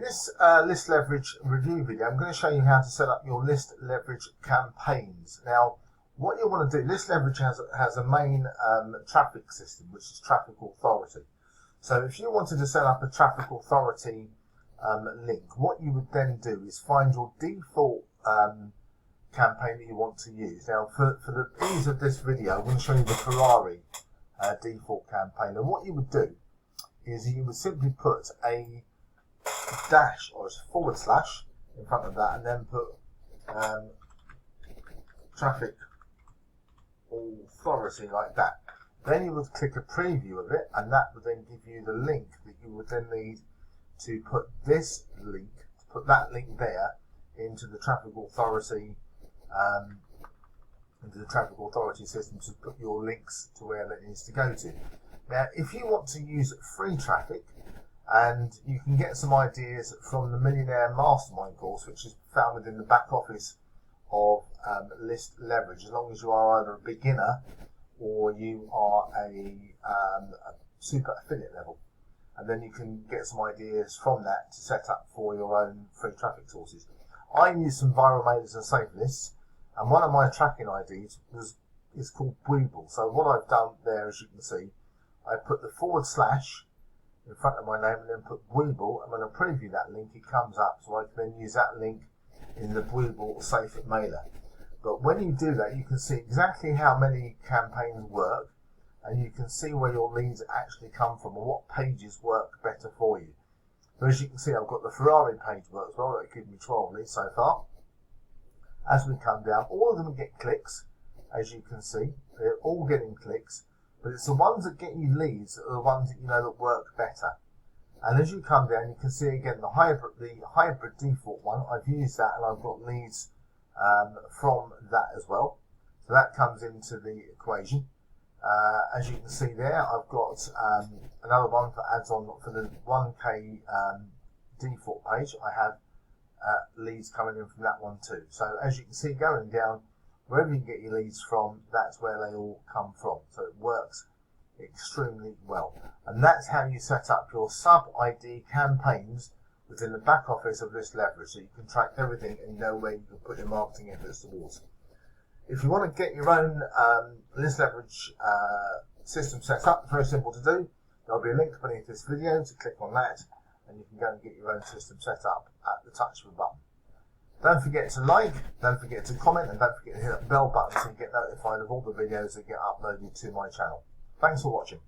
this list leverage review video, I'm going to show you how to set up your list leverage campaigns. Now, what you want to do, list leverage has a main traffic system, which is traffic authority. So if you wanted to set up a traffic authority link, what you would then do is find your default campaign that you want to use. Now, for the ease of this video, I'm going to show you the Ferrari default campaign. And what you would do is you would simply put a dash or a forward slash in front of that, and then put traffic authority like that. Then you would click a preview of it, and that would then give you the link that you would then need to put this link, to put that link there into the traffic authority system to put your links to where it needs to go to. Now, if you want to use free traffic, and you can get some ideas from the Millionaire Mastermind course, which is found within the back office of list leverage, as long as you are either a beginner or you are a super affiliate level. And then you can get some ideas from that to set up for your own free traffic sources. I use some viral mailers and safe lists, and one of my tracking IDs is called Weeble. So what I've done there, as you can see, I put the forward slash in front of my name and then put Weeble, and when I preview that link it comes up, so I can then use that link in the Weeble safe mailer. But when you do that, you can see exactly how many campaigns work, and you can see where your leads actually come from and what pages work better for you. So as you can see, I've got the Ferrari page works well, that gives me 12 leads so far. As we come down, all of them get clicks, as you can see, they're all getting clicks. But it's the ones that get you leads that are the ones that you know that work better. And as you come down, you can see again the hybrid default one. I've used that and I've got leads from that as well. So that comes into the equation. As you can see there, I've got another one for ads on for the 1K default page. I have leads coming in from that one too. So as you can see going down, wherever you get your leads from, that's where they all come from. So it works extremely well. And that's how you set up your sub-ID campaigns within the back office of List Leverage, so you can track everything and know where you can put your marketing efforts towards. If you want to get your own List Leverage system set up, it's very simple to do. There'll be a link beneath this video to click on that, and you can go and get your own system set up at the touch of a button. Don't forget to like, don't forget to comment, and don't forget to hit that bell button so you get notified of all the videos that get uploaded to my channel. Thanks for watching.